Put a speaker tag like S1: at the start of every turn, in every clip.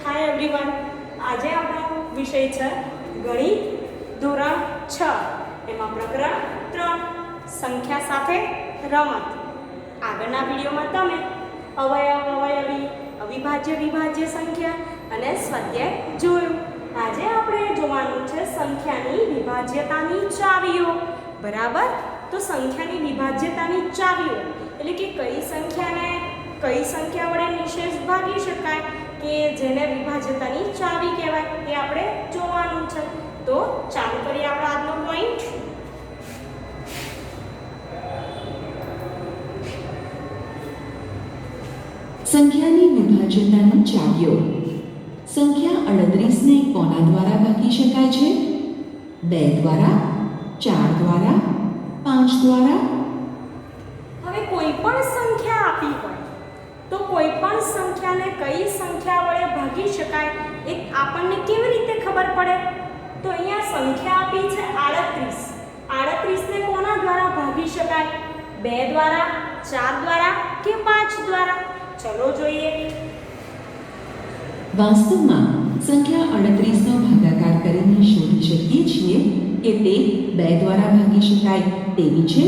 S1: Hi everyone, આજે આપણો વિષય છે ગણિત ધોરણ 6 એમાં પ્રકરણ 3 સંખ્યા સાથે રમત. આગળના વિડીયોમાં તમે અવયવ, અવયવી, અવિભાજ્ય, વિભાજ્ય સંખ્યા અને સ્વાધ્યાય જોયું. આજે આપણે જોવાનું છે સંખ્યાની વિભાજ્યતાની ચાવીઓ. બરાબર? તો સંખ્યાની વિભાજ્યતાની ચાવીઓ એટલે કે કઈ સંખ્યા વડે નિશેષ ભાગી શકાય કે જેને વિભાજ્યતાની ચાવી કહેવાય એ આપણે જોવાનું છે. તો ચાલુ કરીએ આપણો આજનો પોઈન્ટ.
S2: સંખ્યાની વિભાજ્યતાની ચાવીઓ. સંખ્યા 38 ને કોના દ્વારા ભાગી શકાય છે? 2 દ્વારા, 4 દ્વારા, 5 દ્વારા.
S1: હવે કોઈ પણ સંખ્યા આપી હોય તો કોઈ પણ સંખ્યાને કઈ સંખ્યા વડે ભાગી શકાય એ આપણને કેવી રીતે ખબર પડે? તો અહીંયા સંખ્યા આપી છે 38. 38 ને કોના દ્વારા ભાગી શકાય? 2 દ્વારા, 4 દ્વારા કે 5 દ્વારા? ચલો જોઈએ.
S2: વાસ્તવમાં સંખ્યા 38 નો ભાગાકાર કરીને શોધી શકીએ છીએ કે તે 2 દ્વારા ભાગી શકાય તેવી છે,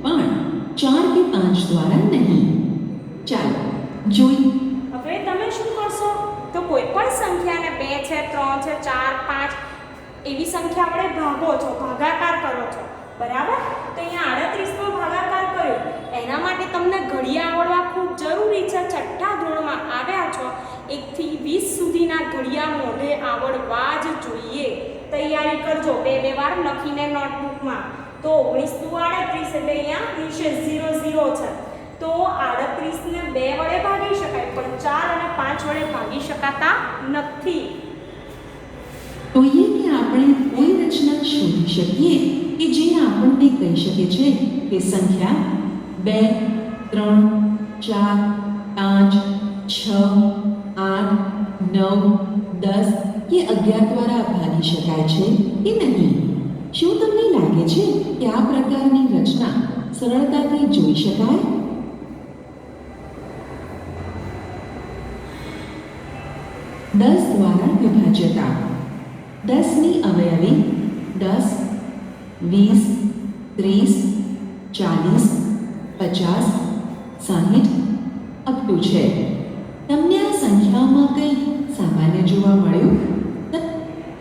S2: પણ 4 કે 5 દ્વારા નહીં. ચાલો જોઈએ.
S1: હવે તમે શું કરશો? તો કોઈ પણ સંખ્યાને 2 છે, 3 છે, 4, 5 એવી સંખ્યા વડે ભાગો છો, ભાગાકાર કરો છો. બરાબર? તો અહીંયા 38 નો ભાગાકાર કર્યો. એના માટે તમને ઘડિયા આવડવા ખૂબ જરૂરી છે. છઠ્ઠા ધોરણમાં આવ્યા છો, 1 થી 20 સુધીના ઘડિયા મોઢે આવડવા જ જોઈએ. તૈયારી કરજો, બે વાર લખીને નોટબુકમાં. તો 19 × 38 એટલે અહીંયા નિશેષ 0 0 છે. તો 38 ને 2 વડે ભાગી શકાય, પણ 4 અને 5 વડે ભાગી શકાતા નથી.
S2: જોઈએ કે આપણે કોઈ રચના શોધી શકીએ કે જે આપણને કહી શકે છે કે સંખ્યા 2, 3, 4, 5, 6, 8, 9, 10 કે 11 દ્વારા ભાગી શકાય છે કે નહીં. શું તમને લાગે છે કે આ પ્રકારની રચના સરળતાથી જોઈ શકાય? દસ દ્વારા વિભાજ્યતા. 10 ની અવયવી 10, 20, 30, 40, 50, 60 અપ ટુ છે. તમને આ સંખ્યાઓમાં કંઈ સામાન્ય જોવા મળ્યું?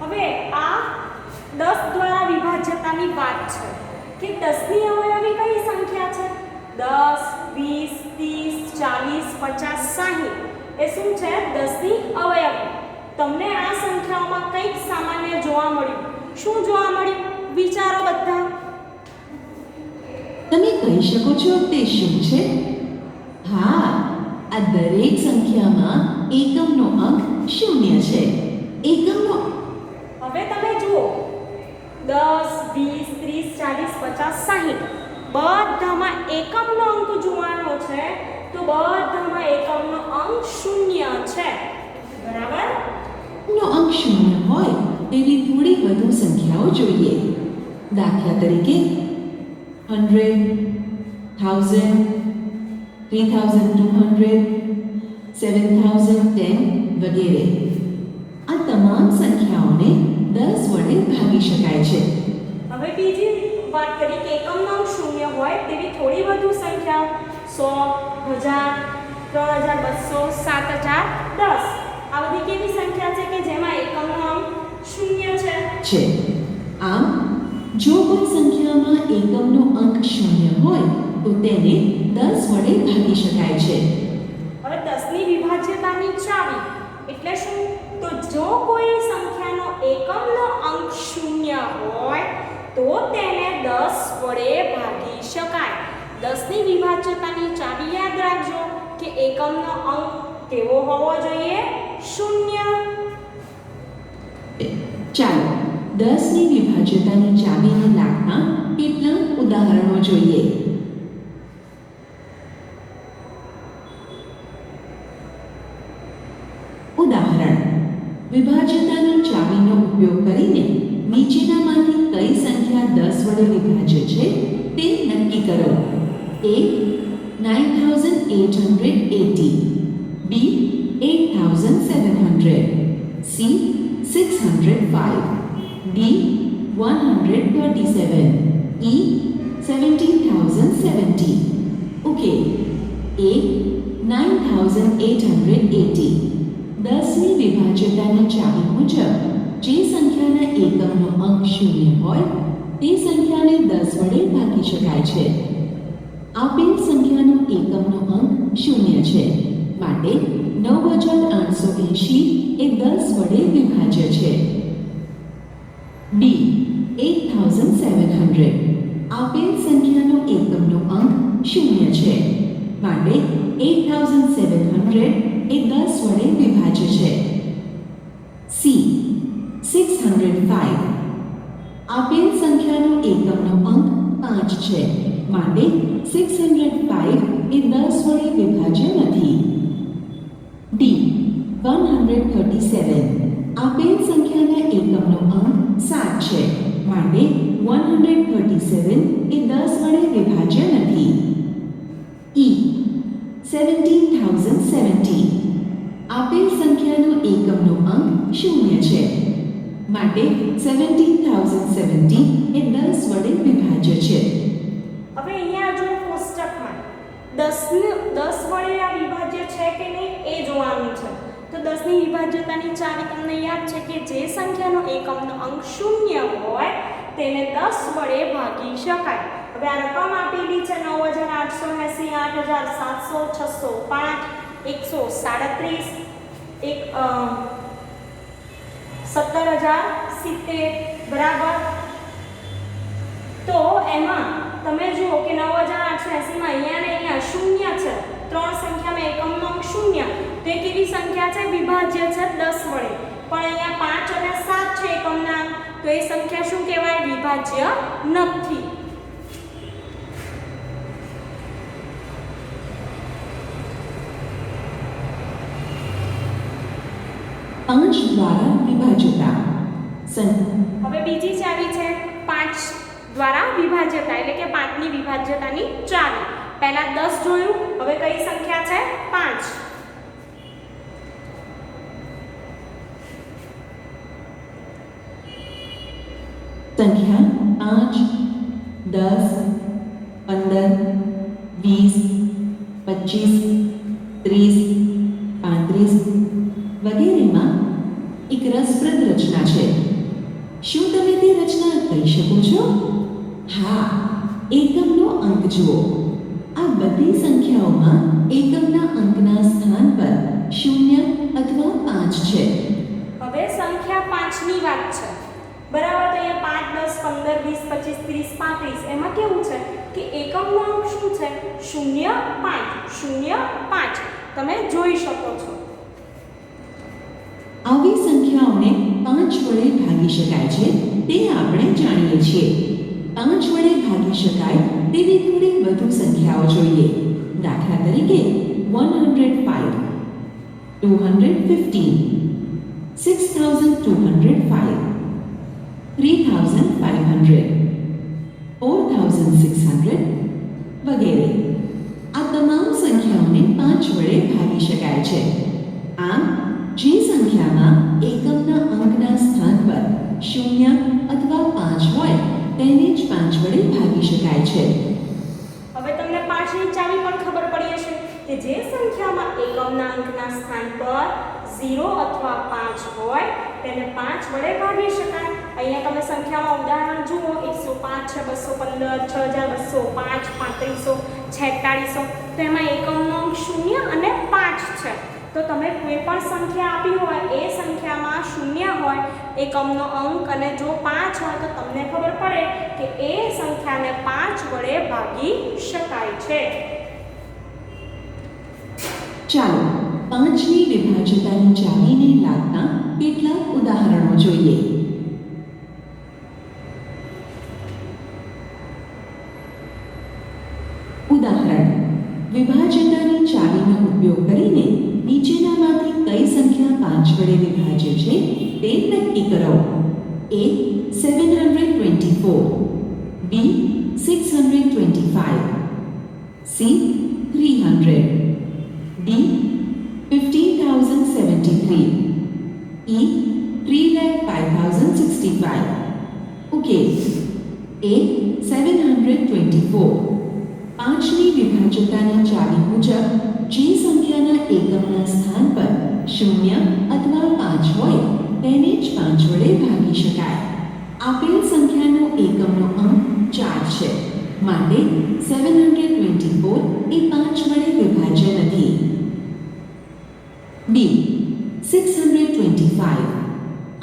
S1: હવે આ 10 દ્વારા વિભાજ્યતાની વાત છે કે 10 ની અવયવી કઈ સંખ્યા છે? 10, 20, 30, 40, 50, 60 એ શું છે? 10 ની અવયવી. તમને આ સંખ્યાઓમાં કંઈક સામાન્ય જોવા મળ્યું. શું જોવા મળ્યું? વિચારો બધા.
S2: તમે કહી શકો છો તે શું છે? હા, આ દરેક સંખ્યામાં એકમનો અંક 0 છે. એકમનો
S1: હવે તમે જુઓ, 10, 20, 30, 40, 50, 60 બધામાં એકમનો અંક જોવાનો છે. તો બધામાં એકમનો અંક 0 છે. બરાબર?
S2: નો અંક 0 હોય તેવી થોડી વધુ સંખ્યાઓ જોઈએ. દાખલા તરીકે 100, 1000, 3200, 7010 વગેરે. આ તમામ સંખ્યાઓને 10 વડે ભાગી શકાય છે.
S1: હવે બીજી વાત કરી કે એકમનો અંક 0 હોય તેવી થોડી વધુ સંખ્યાઓ 100, 1000, 3200, 7000, 10 આ બધી કેવી સંખ્યા છે કે જેમાં એકમનો અંક 0 છે.
S2: આમ જો કોઈ સંખ્યામાં એકમનો અંક 0 હોય તો તેને 10 વડે ભાગી શકાય છે.
S1: હવે 10 ની વિભાજ્યતાની ચાવી એટલે શું? તો જો કોઈ સંખ્યાનો એકમનો અંક 0 હોય તો તેને 10 વડે ભાગી શકાય. 10 ની વિભાજ્યતાની ચાવી યાદ રાખજો કે એકમનો અંક કેવો હોવો જોઈએ? 0.
S2: ચાલો 10 ની વિભાજ્યતાની ચાવીને લાગતા કેટલાક ઉદાહરણો જોઈએ. ઉદાહરણ: વિભાજ્યતાની ચાવીનો ઉપયોગ કરીને નીચેનામાંથી કઈ સંખ્યા 10 વડે વિભાજ્ય છે તે નક્કી કરો. A 9880, B 8700, 300, C 605, D 137, E 17,070. Okay. A 9,880. 10ની વિભાજ્યતાની ચાવી મુજબ જે સંખ્યાના એકમનો અંક શૂન્ય હોય તે સંખ્યાને 10 વડે ભાગી શકાય છે. આપેલ સંખ્યાનો એકમનો અંક શૂન્ય છે, માટે 9,880 એ 10 વડે વિભાજ્ય છે. ડી 8,700. આપેલ સંખ્યાનો એકમનો અંક શૂન્ય છે, માટે 8,700 એ 10 વડે વિભાજ્ય છે. સી 605. આપેલ સંખ્યાનો એકમનો અંક 5 છે, માટે 605 એ 10 વડે વિભાજ્ય નથી. ડી 137. આપેલ સંખ્યાના એકમનો અંક 7 છે, માટે 137 એ 10 વડે વિભાજ્ય નથી. E 17,070. આપેલ સંખ્યાનો એકમનો અંક શૂન્ય છે, માટે 17,070 એ 10 વડે વિભાજ્ય છે.
S1: હવે અહીંયા જો કોષ્ટકમાં 10 વડે આ વિભાજ્ય છે કે નહીં એ જોવાનું છે. તો 10ની વિભાજ્યતાની ચાવી તમને યાદ છે કે જે સંખ્યાનો એકમનો અંક શૂન્ય હોય તેને 10 વડે ભાગી શકાય. હવે આ રકમ આપેલી છે 9,880, 8,700, 605, 137,070 બરાબર. તો એમાં તમે જુઓ કે 9,880 માં અહીંયા ને અહીંયા શૂન્ય છે, ત્રણ સંખ્યામાં એકમનો અંક શૂન્ય, તો એ કેવી સંખ્યા છે? વિભાજ્ય છે 10 વડે. પણ અહીંયા 5 અને 7 છે એકમના અંક, તો એ સંખ્યા શું કહેવાય? વિભાજ્ય નથી.
S2: પાંચ દ્વારા વિભાજ્યતા.
S1: હવે બીજી ચાવી છે 5 દ્વારા વિભાજ્યતા, એટલે કે 5ની વિભાજ્યતાની ચાવી. પહેલા 10 જોયું, હવે કઈ સંખ્યા છે? 5.
S2: સંખ્યા 5, 10, 15, 20, 25, 30, 35 વગેરેમાં એક રસપ્રદ રચના છે. શું તમે તે રચના કહી શકો છો? હા, એકમનો અંક જુઓ. આ બધી સંખ્યાઓમાં એકમના અંકના સ્થાન પર 0 અથવા 5 છે.
S1: હવે સંખ્યા 5ની વાત છે બરાબર. તો અહીંયા 5, 10, 15, 20, 25, 30, 35 એમાં કેવું છે કે એકમનો અંક શું છે? 0, 5, 0, 5 તમે જોઈ શકો છો.
S2: આવી સંખ્યાઓને 5 વડે ભાગી શકાય છે તે આપણે જાણીએ છીએ. 5 વડે ભાગી શકાય તેવી થોડી વધુ સંખ્યાઓ જોઈએ. દાખલા તરીકે 105, 215, 6,205, 3,500, 4,600 વગેરે. આ તમામ સંખ્યાઓને 5 વડે ભાગી શકાય છે. આમ જે સંખ્યામાં એકમના અંકના સ્થાન પર 0 અથવા 5 હોય તેને જ 5 વડે ભાગી શકાય છે.
S1: હવે તમને 5ની ચાવી પણ ખબર પડી હશે કે જે સંખ્યામાં એકમના અંકના સ્થાન પર 0 અથવા 5 હોય તેને 5 વડે ભાગી શકાય. અહીંયા તમે સંખ્યામાં ઉદાહરણ જુઓ, 105 છે, 215, 6,205, 3500, 4600. તો એમાં એકમનો અંક 0 અને 5 છે. તો તમે કોઈ પણ સંખ્યા આપી હોય એ સંખ્યામાં 0 હોય એકમનો અંક અને જો 5 હોય તો તમને ખબર પડે કે એ સંખ્યાને 5 વડે ભાગી શકાય છે.
S2: ચાલો 5ની વિભાજ્યતાની ચાવીને લાગતા કેટલાક ઉદાહરણો જોઈએ. ઉદાહરણ: વિભાજ્યતાની ચાવીનો ઉપયોગ કરીને નીચેનામાંથી કઈ સંખ્યા 5 વડે વિભાજ્ય છે તે નક્કી કરો. A 724, B 625, C 300, D 15,073, E. 3,05,065. ઉકેલ A. 724. પાંચની વિભાજ્યતાની ચાવી મુજબ જે સંખ્યાના એકમના સ્થાન પર 0 અથવા 5 હોય તેને જ 5 વડે ભાગી શકાય. આપેલ સંખ્યાનો એકમનો અંક 4 છે, માટે 724 એ 5 વડે વિભાજ્ય નથી. B. 625.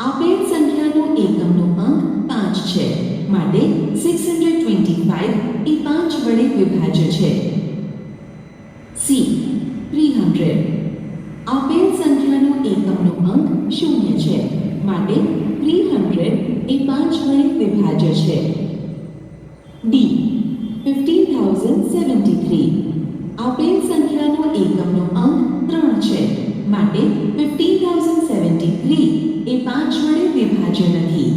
S2: આપેલ સંખ્યાનો એકમનો અંક 5 છે, માટે 625 એ 5 વડે વિભાજ્ય છે. C. 300. આપેલ સંખ્યાનો એકમનો અંક 0 છે, માટે 300 એ 5 વડે વિભાજ્ય છે. D. 15,073. આપેલ સંખ્યાનો એકમનો અંક 3 છે, માટે 15,073 એ 5 વડે વિભાજ્ય નથી.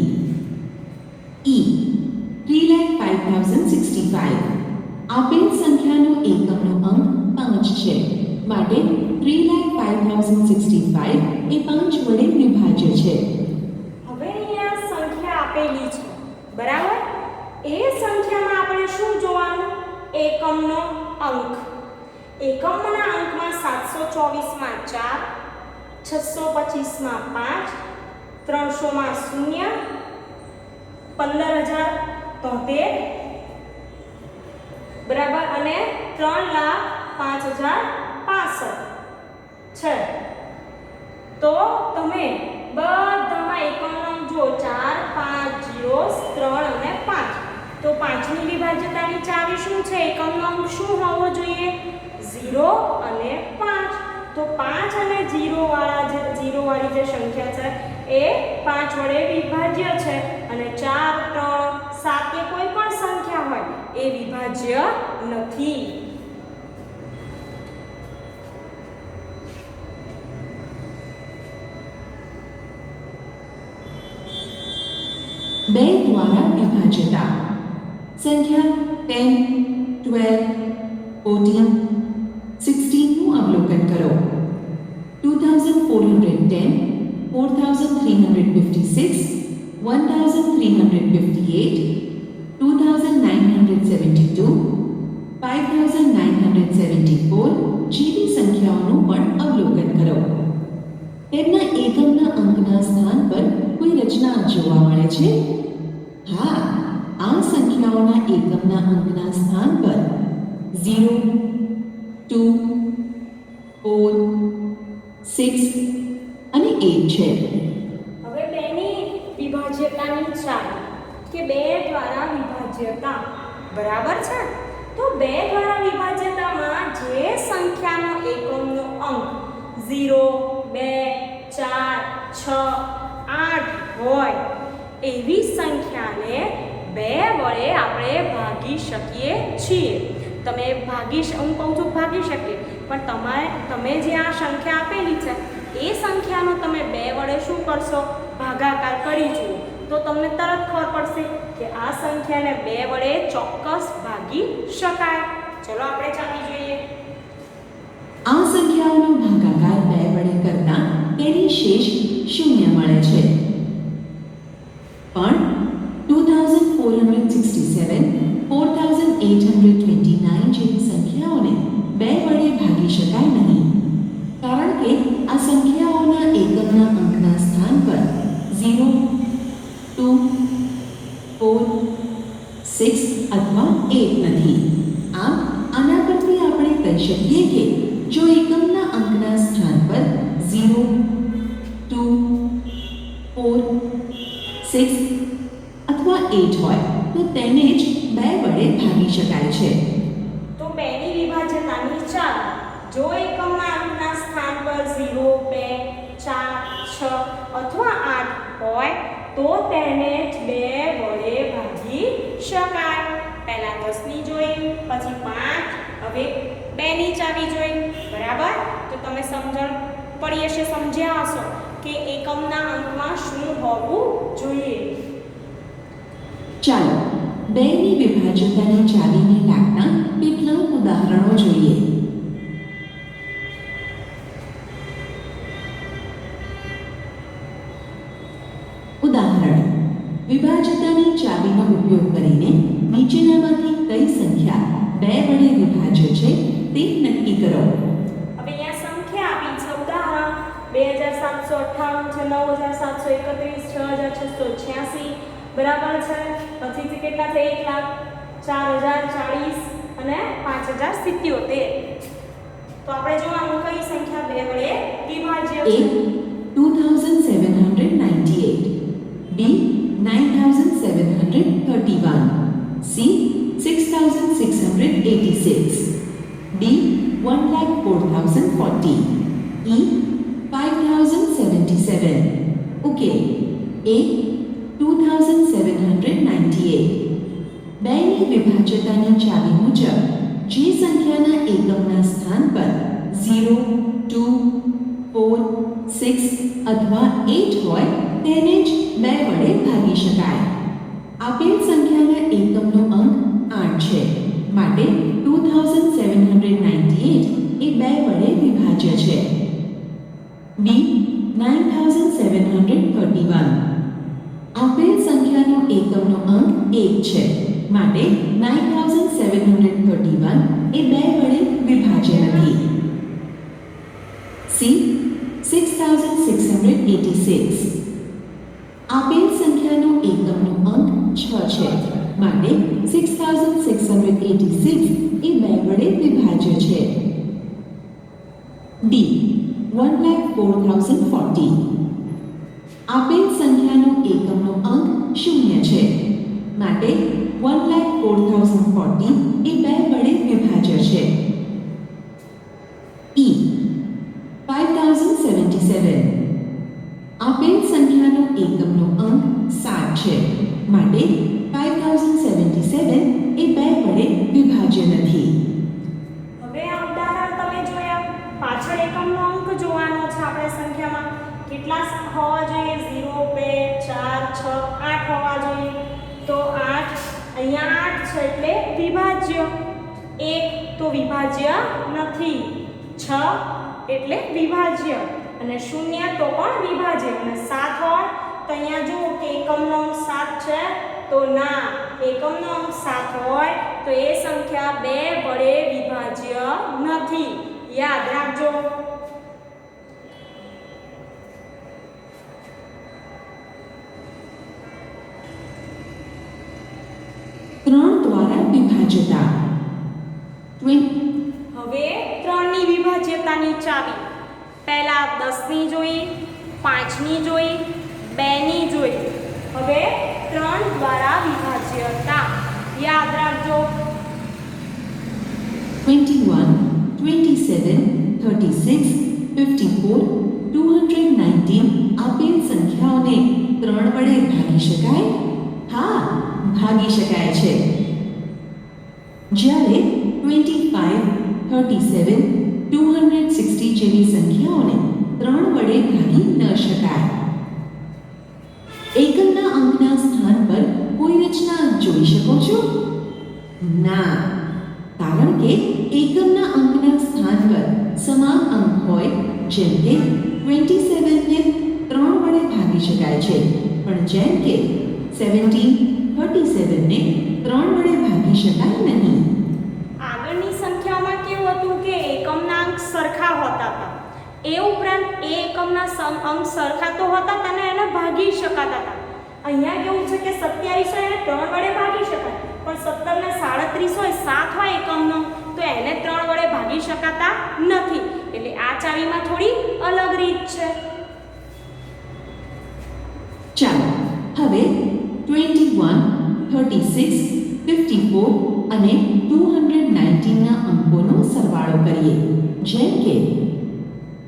S2: E. 3,05,065. આપેલ સંખ્યાનો એકમનો અંક 5 છે, માટે 3,05,065 એ 5 વડે વિભાજ્ય છે.
S1: હવે અહીંયા સંખ્યા આપેલી છે, બરાબર? એ સંખ્યામાં આપણે શું જોવાનું? એકમનો અંક. એકમના અંકમાં 724માં 4, 625માં 5, 300માં 0, 15,073, બરાબર, અને 3,05,065 છે. તો તમે બધામાં એકમનો અંક જો 4, 5, 0, 3 અને 5. તો 5ની વિભાજ્યતાની ચાવી શું છે? એકમનો અંક શું હોવો જોઈએ? 0 અને 5. તો 5 અને 0 વાળી જે સંખ્યા છે એ 5 વડે વિભાજ્ય છે, અને 4, 3, 7 કે કોઈ પણ સંખ્યા હોય એ વિભાજ્ય નથી.
S2: બે દ્વારા વિભાજ્યતા. સંખ્યા 10, 12, 14, 16 નું અવલોકન કરો. 2,410, 4,356, 1,358, 2,972, 5,974 જેવી સંખ્યાઓનું પણ અવલોકન કરો. તેમના એકમના અંકના સ્થાન પર કોઈ રચના જોવા મળે છે? હા, આ સંખ્યાઓના એકમના અંકના સ્થાન પર 0, 2, 4, 6 અને 8 છે.
S1: હવે બેની વિભાજ્યતાની ચાવી કે 2 દ્વારા વિભાજ્યતા, બરાબર છે? તો 2 દ્વારા વિભાજ્યતામાં જે સંખ્યાનો એકમનો અંક 0, 2, 4, 6, 8 હોય એવી સંખ્યાને 2 વડે આપણે ભાગી શકીએ છીએ. તમે હું કહું છું ભાગી શકીએ, પણ તમે જે આ સંખ્યા આપેલી છે એ સંખ્યાનો તમે 2 વડે શું કરશો? ભાગાકાર કરી જુઓ, તો તમને તરત ખબર પડશે કે આ સંખ્યાને 2 વડે ચોક્કસ ભાગી શકાય. ચલો આપણે ચાલી જોઈએ.
S2: આ સંખ્યાઓનો ભાગાકાર 2 વડે કરતા તેની શેષ 0 મળે છે. પણ 2,467, 4,829 જેવી સંખ્યાઓને 2 વડે ભાગી શકાય નહીં, કારણ કે આ સંખ્યાઓના એકમના અંકના સ્થાન પર 0, 2, 4, 6 અથવા 8 નથી. આના પરથી આપણે કહી શકીએ કે જો એકમના અંકના સ્થાન પર 0, 2, 4, 6 અથવા 8 હોય તો તેને જ 2 વડે ભાગી શકાય છે.
S1: તો 2ની વિભાજ્યતાની ચાવી, જો એકમના અંકના સ્થાન પર 0, 2, 4, 6 અથવા 8 હોય તો તેને જ 2 વડે ભાગી શકાય. પહેલા 10ની જોઈ, પછી 5, હવે 2ની ચાવી જોઈ, બરાબર? તો તમે સમજણ પડી હશે, સમજ્યા હશો કે એકમના અંકમાં શું હોવું જોઈએ.
S2: ચાલો 2ની વિભાજ્યતાની ચાવીને લાગતા કેટલાક ઉદાહરણો જોઈએ. ઉદાહરણ: વિભાજ્યતાની ચાવીનો ઉપયોગ કરીને નીચેનામાંથી કઈ સંખ્યા 2 વડે વિભાજ્ય છે તે નક્કી કરો.
S1: હવે અહીંયા સંખ્યા આપી છે. ઉદાહરણ 2798 છે, 9731, 6686 બરાબર છે. પછીથી કેટલા છે? 1,04,040 અને 5,077. તો આપણે જોવાનું કઈ સંખ્યા 2 વડે વિભાજ્ય
S2: A.
S1: છે.
S2: 2798, B. 9731, C. 6686, D. 1,04,040, E. 5,077. ઉકેલ: A. 2798. બેની વિભાજ્યતાની ચાવી મુજબ જે સંખ્યાના એકમના સ્થાન પર 0, 2, 4, 6 અથવા 8 હોય તેને જ 2 વડે ભાગી શકાય. આપેલ સંખ્યાના એકમનો અંક 8 છે, માટે 2798 એ 2 વડે વિભાજ્ય છે. B. 9731. આપેલ સંખ્યાનો એકમનો અંક 1 છે, માટે 9731 એ 2 વડે વિભાજ્ય નથી. C. 6686. આપેલ સંખ્યાનો એકમનો અંક 6 છે, માટે 6686 એ 2 વડે વિભાજ્ય છે. D. 1,04,040. આપેલ સંખ્યાનો એકમનો અંક 0 છે, માટે 1,04,040 એ 2 વડે વિભાજ્ય છે. E. 5,077. આપેલ સંખ્યાનો એકમનો અંક 7 છે, માટે 5,077 એ 2 વડે વિભાજ્ય નથી.
S1: હવે આ ઉદાહરણ તમે જોયા. પાછળ એકમનો અંક જોવાનો છે આપણે સંખ્યામાં. કેટલા હોવા જોઈએ? 0, 2, 4, 6, 8 હોવા જોઈએ. તો 8 અહીંયા 8 છે એટલે વિભાજ્ય. 1 તો વિભાજ્ય નથી. 6 એટલે વિભાજ્ય અને 0 તો પણ વિભાજ્ય. અને 7 હોય તો અહીંયા જુઓ કે એકમનો અંક 7 છે, તો ના, એકમનો અંક 7 હોય તો એ સંખ્યા 2 વડે વિભાજ્ય નથી. યાદ રાખજો.
S2: ત્રણ દ્વારા વિભાજ્યતા.
S1: હવે 3 ની વિભાજ્યતાની ચાવી. પહેલા 10 ની જોઈ, 5 ની જોઈ, 2 ની જોઈ. હવે 3 દ્વારા વિભાજ્યતા યાદ રાખજો.
S2: 21, 27, 36, 54, 219 આપેલ સંખ્યાઓને 3 વડે ભાગી શકાય? હા, ભાગી શકાય છે. જ્યારે 25, 37, 260 જેવી સંખ્યાઓને 3 વડે ભાગી ન શકાય. એકમના અંકના સ્થાન પર કોઈ રચના જોઈ શકો છો? ના, કારણ કે એકમના અંકના સ્થાન પર સમાન અંક હોય, જેમ કે 27 ને 3 વડે ભાગી શકાય છે, પણ જેમ કે 17, 37 ને 3 વડે ભાગી શકાય નહીં.
S1: આગળની સંખ્યાઓમાં કેવું હતું કે એકમના અંક સરખા હોતા હતા. એ ઉપરાંત એ એકમના અંક સરખા તો હોતા હતા ને એને ભાગી શકાતા હતા. અહીંયા કેવું છે કે 27 હોય એને 3 વડે ભાગી શકાય, પણ 17 ને 37 હોય, 7 હોય એકમનો, તો એને 3 વડે ભાગી શકાતા નથી. એટલે આ ચાવીમાં થોડી અલગ રીત છે.
S2: ચાલો હવે 21, 36, 54 અને 219 ના અંકોનો સરવાળો કરીએ. જેમ કે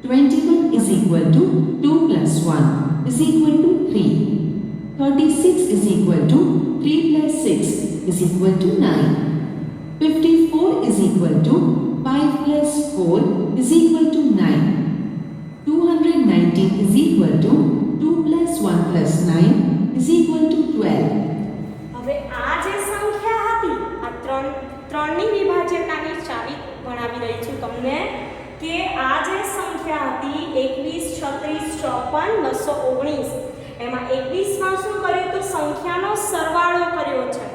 S2: 21 is equal to 2 plus 1 is equal to 3. 36 is equal to 3 plus 6 is equal to 9. 54 is equal to 5 plus 4 is equal to 9. 219 is equal to 2 plus 1 plus 9 is equal to 12.
S1: હવે આ જે સંખ્યા હતી, આ ત્રણની વિભાજ્યતાની ચાવી ભણાવી રહી છું તમને કે આ જે સંખ્યા હતી 21, 36, 54, 219 એમાં 21માં શું કર્યું તો સંખ્યાનો સરવાળો કર્યો છે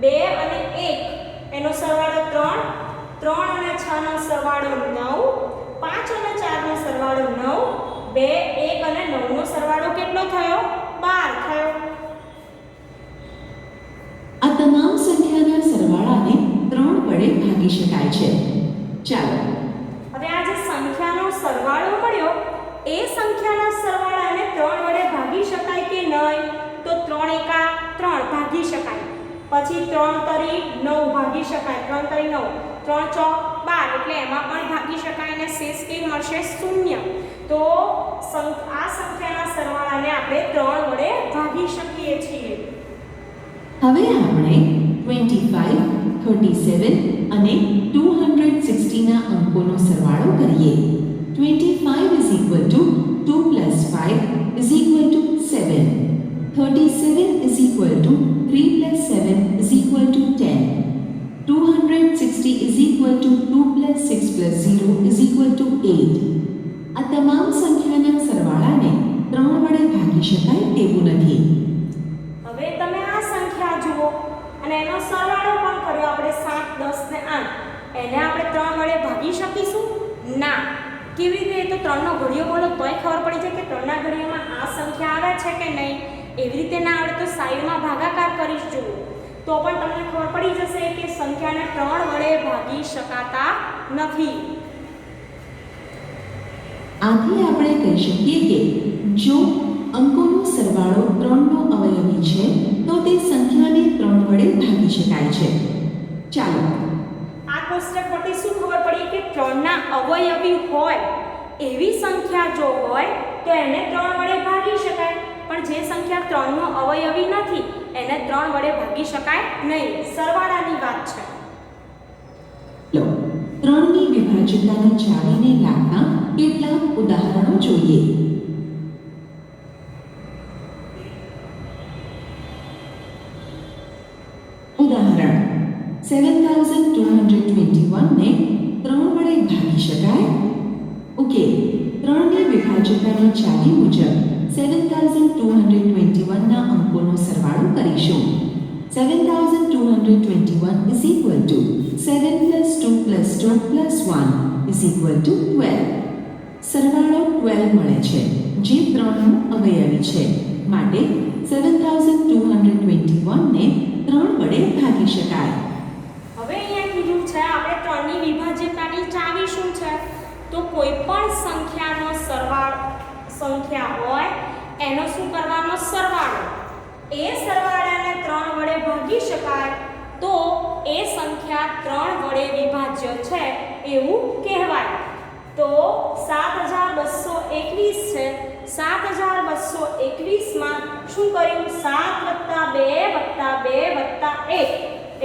S1: 2 અને 1 એનો સરવાળો 3, 3 અને 6 નો સરવાળો 9, 5 અને 4 નો સરવાળો 9, 2, 1 અને 9 નો સરવાળો કેટલો થયો 12 થયો.
S2: આ તમામ સંખ્યાના સરવાળાને 3 વડે ભાગી શકાય છે. ચાલો
S1: હવે આ જે સંખ્યાનો સરવાળો મળ્યો એ સંખ્યાના સરવાળાને 3 વડે ભાગી શકાય કે નહીં તો 3 એકા 3 ભાગી શકાય. પછી 3 તરી 9 ભાગી શકાય. 3 તરી 9, 3 ચોક 12 એટલે એમાં પણ ભાગી શકાય અને શેષ કે મળશે 0. તો આ સંખ્યાના સરવાળાને આપણે 3 વડે ભાગી શકીએ છીએ.
S2: હવે આપણે 25, 37 અને 260 ના અંકોનો સરવાળો કરીએ. 25 is equal to 2 plus 5 is equal to 7. 37 is equal to 3 plus 7 is equal to 10. 260 is equal to 2 plus 6 plus 0 is equal to 8. આ તમામ સંખ્યાના સરવાળાને 3 વડે ભાગી શકાય તેવું નથી.
S1: હવે તમે આ સંખ્યા જુઓ અને એનો સરવાળો પણ કર્યો આપણે 7, 10 ને 8. એને આપણે 3 વડે ભાગી શકીશું? ના. કેવી રીતે? તો 3 નો ઘડિયો બોલો તોય ખબર પડી જાય કે 3 ના ઘડિયામાં આ સંખ્યા આવે છે કે નહીં. એવી રીતે ના આવડે તો સાઈડમાં ભાગાકાર કરીશ જુઓ તો પણ તમને ખબર પડી જશે કે સંખ્યાને 3 વડે ભાગી શકાતા નથી.
S2: આથી આપણે કહી શકીએ કે જો અંકોનો સરવાળો 3 નો અવયવી છે તો તે સંખ્યાને 3 વડે ભાગી શકાય છે. ચાલો
S1: આ કોષ્ટક પરથી શું ખબર પડી કે 3 ના અવયવી હોય એવી સંખ્યા જો હોય તો એને 3 વડે ભાગી શકાય. પણ જે સંખ્યા 3 નો અવયવી નથી એને 3 વડે ભાગી શકાય નહીં. સરવાળાની વાત છે.
S2: લો 3 ની વિભાજ્યતાની ચાવીને લાગતા કેટલાક ઉદાહરણો જોઈએ. ઉદાહરણ 7221 ને 3 વડે ભાગી શકાય. ઓકે 3 ની વિભાજ્યતાની ચાવી મુજબ 7221 ના અંકોનો સરવાળો કરીશું. 7221 is equal to 7 plus 2 plus 2 plus 1 is equal to 12. સરવાળો 12 મળે છે જે 3 નો અવયવી છે. માટે 7221 ને 3 વડે ભાગી શકાય.
S1: હવે અહીંયા કીધું છે આપણે 3 ની વિભાજ્યતાની ચાવી શું છે તો કોઈ પણ સંખ્યાનો સંખ્યા હોય એનો શું કરવાનો સરવાળો. એ સરવાળાને 3 વડે ભાગી શકાય તો એ સંખ્યા 3 વડે વિભાજ્ય છે એવું કહેવાય. તો 7221 છે. 7221 માં શું કર્યું 7 + 2 + 2 + 1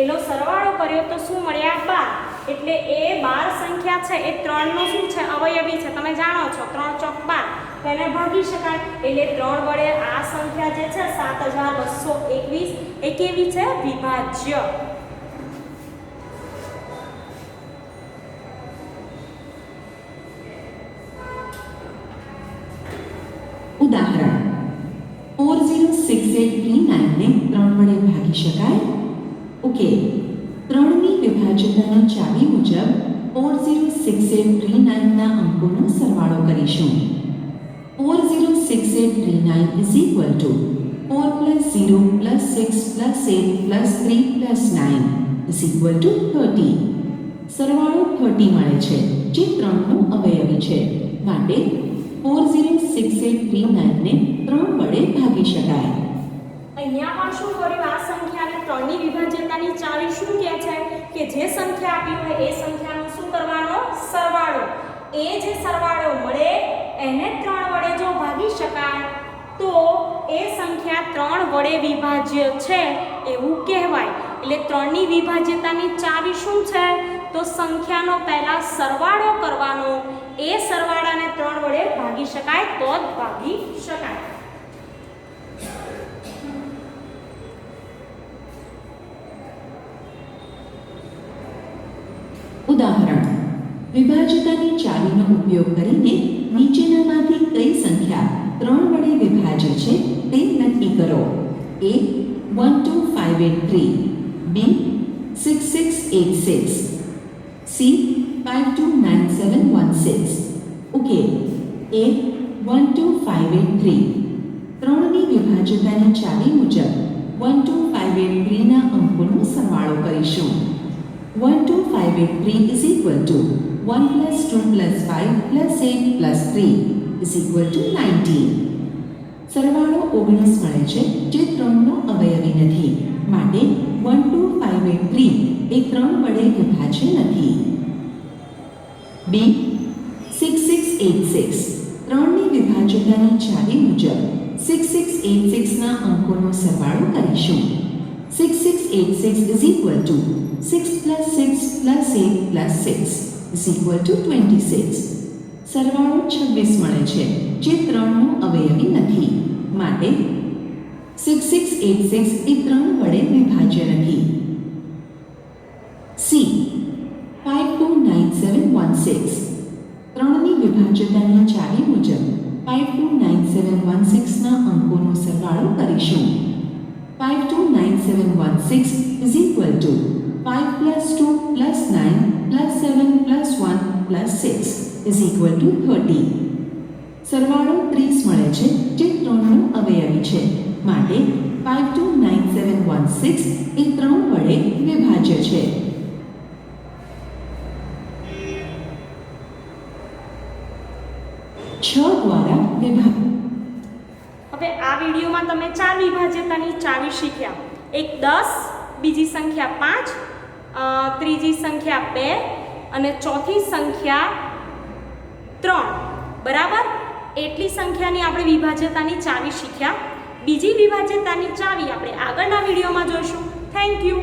S1: એનો સરવાળો કર્યો તો શું મળ્યા 12. એટલે એ 12 સંખ્યા છે એ 3 નો શું છે અવયવી છે. તમે જાણો છો 3 ચોક 12 તો એને ભાગી શકાય. એટલે 3 વડે આ સંખ્યા જે છે 7221 એ કેવી છે વિભાજ્ય.
S2: ઉદાહરણ 406839 ને 3 વડે ભાગી શકાય. ઓકે 3 ની વિભાજ્યતાની ચાવી મુજબ 406839 ના અંકોનો સરવાળો કરીશું. 406839 is equal to 4 plus 0 plus 6 plus 8 plus 3 plus 9 is equal to 30. સરવાળો 30 મળે છે જે 3 નો અવયવી છે. માટે 406839 ને 3 વડે ભાગી શકાય.
S1: અહીંયા પણ શું કર્યું આ સંખ્યાને 3 ની વિભાજ્યતાની ચાવી શું કહે છે કે જે સંખ્યા આપી હોય એ સંખ્યાનો શું કરવાનો સરવાળો. એ જે સરવાળો મળે એને 3 વડે જો ભાગી શકાય તો એ સંખ્યા 3 વડે વિભાજ્ય છે એવું કહેવાય. એટલે 3 ની વિભાજ્યતાની ચાવી શું છે તો સંખ્યાનો પહેલા સરવાળો કરવાનો. એ સરવાળાને 3 વડે ભાગી શકાય તો જ ભાગી શકાય.
S2: ઉદાહરણ વિભાજ્યતાની ચાવીનો ઉપયોગ કરીને નીચેનામાંથી કઈ સંખ્યા 3 વડે વિભાજિત વિભાજ્ય છે તે નક્કી કરો. A 12583, B 6686, C 529716. ઉકેલ A 12583. ત્રણની વિભાજ્યતાની ચાવી મુજબ 12583 ના અંકોનો સરવાળો કરીશું. 12583 is equal to 1 plus 2 plus 5 plus 8 plus 3 is equal to 19. સરવાળો 19 મળે છે જે 3નો અવયવી નથી, માટે 12583 એ 3 વડે વિભાજ્ય નથી. B 6686. ત્રણની વિભાજ્યતાની ચાવી મુજબ 6686 ના અંકોનો સરવાળો કરીશું. 6686 is equal to 6 plus 6 plus 8 plus 6 is equal to 26. સરવાળો 26 મળે છે જે 3નો અવયવી નથી, માટે 6686 એ 3 વડે વિભાજ્ય નથી. C 529716. ત્રણની વિભાજ્યતાની ચાવી મુજબ 529716 ના અંકોનો સરવાળો કરીશું. 529716 is equal to 5 plus 2 plus 9 plus 7 plus 1 plus 6 is equal to 30. સરવાળો 30 મળે છે જે 3નો અવયવી છે, માટે 529716 એ 3 વડે વિભાજ્ય છે. દ્વારા વિભાગ.
S1: હવે આ વિડીયોમાં તમે 4 વિભાજ્યતાની ચાવી શીખ્યા. એક 10, બીજી સંખ્યા 5, ત્રીજી સંખ્યા 2 અને ચોથી સંખ્યા 3. બરાબર? એટલી સંખ્યાની આપણે વિભાજ્યતાની ચાવી શીખ્યા. બીજી વિભાજ્યતાની ચાવી આપણે આગળના વિડીયોમાં જોઈશું. Thank you.